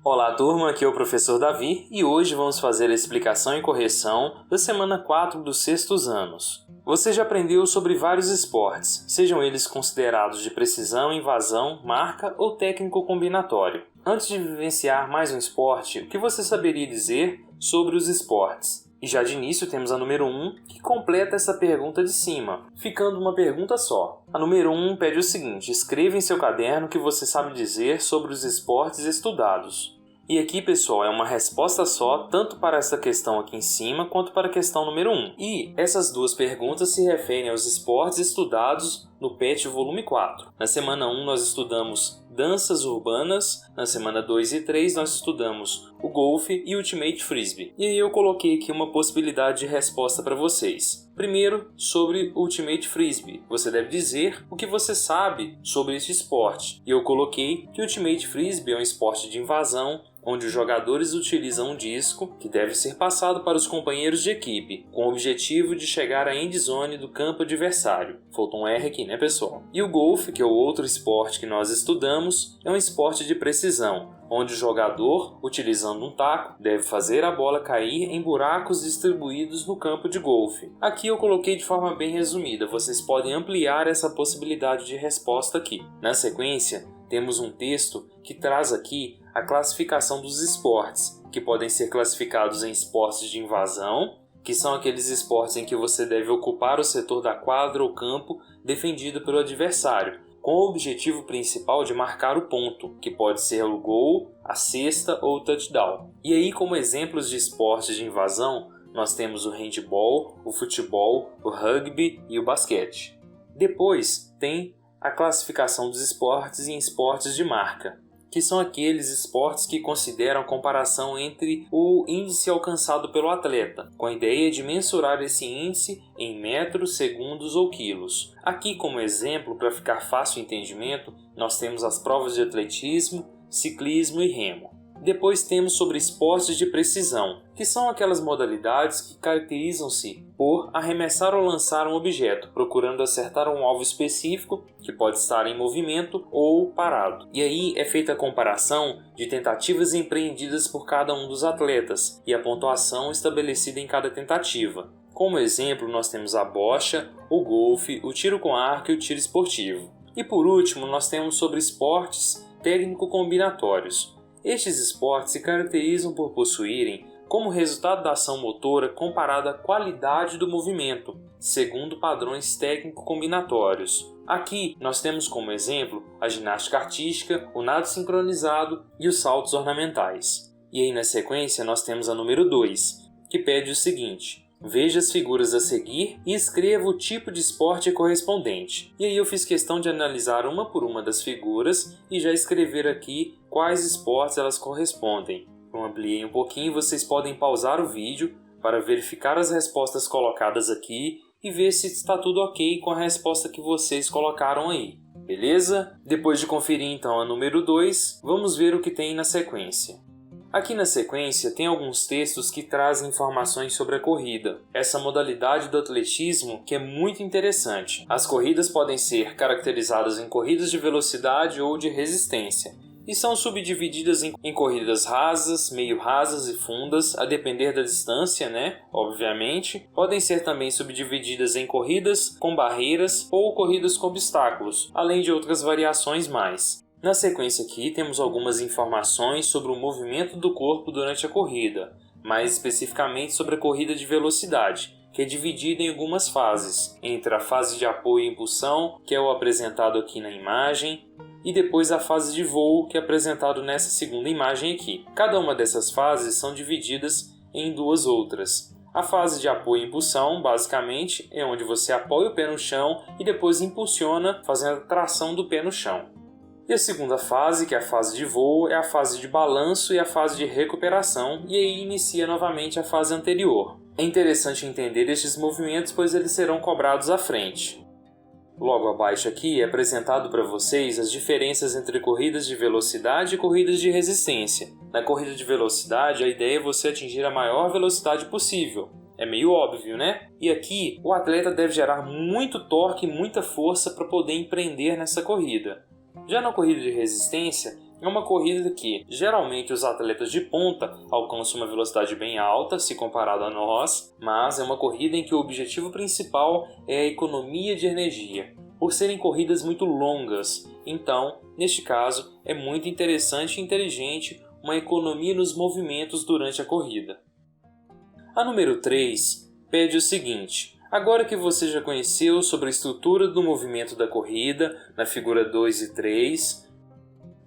Olá turma, aqui é o professor Davi e hoje vamos fazer a explicação e correção da semana 4 dos sextos anos. Você já aprendeu sobre vários esportes, sejam eles considerados de precisão, invasão, marca ou técnico combinatório. Antes de vivenciar mais um esporte, o que você saberia dizer sobre os esportes? E já de início temos a número 1, que completa essa pergunta de cima, ficando uma pergunta só. A número 1 pede o seguinte: escreva em seu caderno o que você sabe dizer sobre os esportes estudados. E aqui, pessoal, é uma resposta só, tanto para essa questão aqui em cima, quanto para a questão número 1. E essas duas perguntas se referem aos esportes estudados no PET volume 4. Na semana 1 nós estudamos danças urbanas, na semana 2 e 3 nós estudamos o golfe e o Ultimate Frisbee. E aí eu coloquei aqui uma possibilidade de resposta para vocês. Primeiro, sobre o Ultimate Frisbee. Você deve dizer o que você sabe sobre este esporte. E eu coloquei que o Ultimate Frisbee é um esporte de invasão, onde os jogadores utilizam um disco que deve ser passado para os companheiros de equipe, com o objetivo de chegar à endzone do campo adversário. Faltou um R aqui, né, pessoal? E o golfe, que é o outro esporte que nós estudamos, é um esporte de precisão, onde o jogador, utilizando um taco, deve fazer a bola cair em buracos distribuídos no campo de golfe. Aqui eu coloquei de forma bem resumida, vocês podem ampliar essa possibilidade de resposta aqui. Na sequência, temos um texto que traz aqui a classificação dos esportes, que podem ser classificados em esportes de invasão, que são aqueles esportes em que você deve ocupar o setor da quadra ou campo defendido pelo adversário, com o objetivo principal de marcar o ponto, que pode ser o gol, a cesta ou o touchdown. E aí, como exemplos de esportes de invasão, nós temos o handball, o futebol, o rugby e o basquete. Depois tem a classificação dos esportes em esportes de marca, que são aqueles esportes que consideram a comparação entre o índice alcançado pelo atleta, com a ideia de mensurar esse índice em metros, segundos ou quilos. Aqui, como exemplo, para ficar fácil o entendimento, nós temos as provas de atletismo, ciclismo e remo. Depois temos sobre esportes de precisão, que são aquelas modalidades que caracterizam-se por arremessar ou lançar um objeto, procurando acertar um alvo específico, que pode estar em movimento ou parado. E aí é feita a comparação de tentativas empreendidas por cada um dos atletas e a pontuação estabelecida em cada tentativa. Como exemplo, nós temos a bocha, o golfe, o tiro com arco e o tiro esportivo. E por último, nós temos sobre esportes técnico-combinatórios. Estes esportes se caracterizam por possuírem como resultado da ação motora comparada à qualidade do movimento, segundo padrões técnico-combinatórios. Aqui nós temos como exemplo a ginástica artística, o nado sincronizado e os saltos ornamentais. E aí na sequência nós temos a número 2, que pede o seguinte: veja as figuras a seguir e escreva o tipo de esporte correspondente. E aí eu fiz questão de analisar uma por uma das figuras e já escrever aqui quais esportes elas correspondem. Eu ampliei um pouquinho, vocês podem pausar o vídeo para verificar as respostas colocadas aqui e ver se está tudo ok com a resposta que vocês colocaram aí. Beleza? Depois de conferir então a número 2, vamos ver o que tem na sequência. Aqui na sequência tem alguns textos que trazem informações sobre a corrida, essa modalidade do atletismo que é muito interessante. As corridas podem ser caracterizadas em corridas de velocidade ou de resistência, e são subdivididas em corridas rasas, meio rasas e fundas, a depender da distância, obviamente. Podem ser também subdivididas em corridas com barreiras ou corridas com obstáculos, além de outras variações mais. Na sequência aqui temos algumas informações sobre o movimento do corpo durante a corrida, mais especificamente sobre a corrida de velocidade, que é dividida em algumas fases, entre a fase de apoio e impulsão, que é o apresentado aqui na imagem, e depois a fase de voo, que é apresentado nessa segunda imagem aqui. Cada uma dessas fases são divididas em duas outras. A fase de apoio e impulsão, basicamente, é onde você apoia o pé no chão e depois impulsiona, fazendo a tração do pé no chão. E a segunda fase, que é a fase de voo, é a fase de balanço e a fase de recuperação, e aí inicia novamente a fase anterior. É interessante entender estes movimentos, pois eles serão cobrados à frente. Logo abaixo aqui é apresentado para vocês as diferenças entre corridas de velocidade e corridas de resistência. Na corrida de velocidade, a ideia é você atingir a maior velocidade possível. É meio óbvio, né? E aqui, o atleta deve gerar muito torque e muita força para poder empreender nessa corrida. Já na corrida de resistência, é uma corrida que, geralmente, os atletas de ponta alcançam uma velocidade bem alta, se comparado a nós, mas é uma corrida em que o objetivo principal é a economia de energia, por serem corridas muito longas. Então, neste caso, é muito interessante e inteligente uma economia nos movimentos durante a corrida. A número 3 pede o seguinte: agora que você já conheceu sobre a estrutura do movimento da corrida, na figura 2 e 3,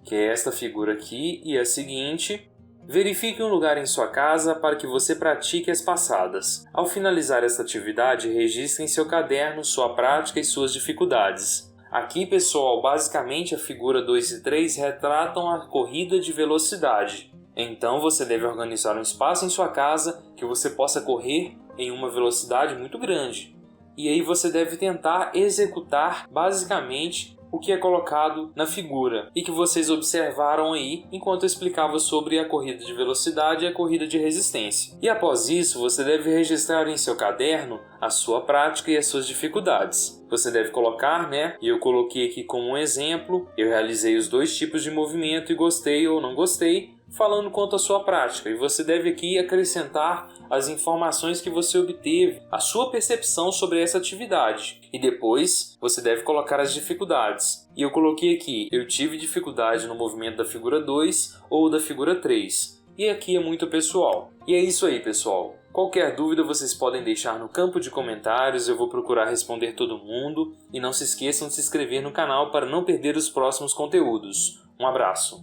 que é esta figura aqui e a seguinte, verifique um lugar em sua casa para que você pratique as passadas. Ao finalizar esta atividade, registre em seu caderno sua prática e suas dificuldades. Aqui, pessoal, basicamente a figura 2 e 3 retratam a corrida de velocidade. Então você deve organizar um espaço em sua casa que você possa correr em uma velocidade muito grande. E aí você deve tentar executar basicamente o que é colocado na figura e que vocês observaram aí enquanto eu explicava sobre a corrida de velocidade e a corrida de resistência. E após isso, você deve registrar em seu caderno a sua prática e as suas dificuldades. Você deve colocar, e eu coloquei aqui como um exemplo, eu realizei os 2 tipos de movimento e gostei ou não gostei, falando quanto à sua prática. E você deve aqui acrescentar as informações que você obteve, a sua percepção sobre essa atividade. E depois você deve colocar as dificuldades. E eu coloquei aqui, eu tive dificuldade no movimento da figura 2 ou da figura 3. E aqui é muito pessoal. E é isso aí, pessoal. Qualquer dúvida vocês podem deixar no campo de comentários, eu vou procurar responder todo mundo. E não se esqueçam de se inscrever no canal para não perder os próximos conteúdos. Um abraço!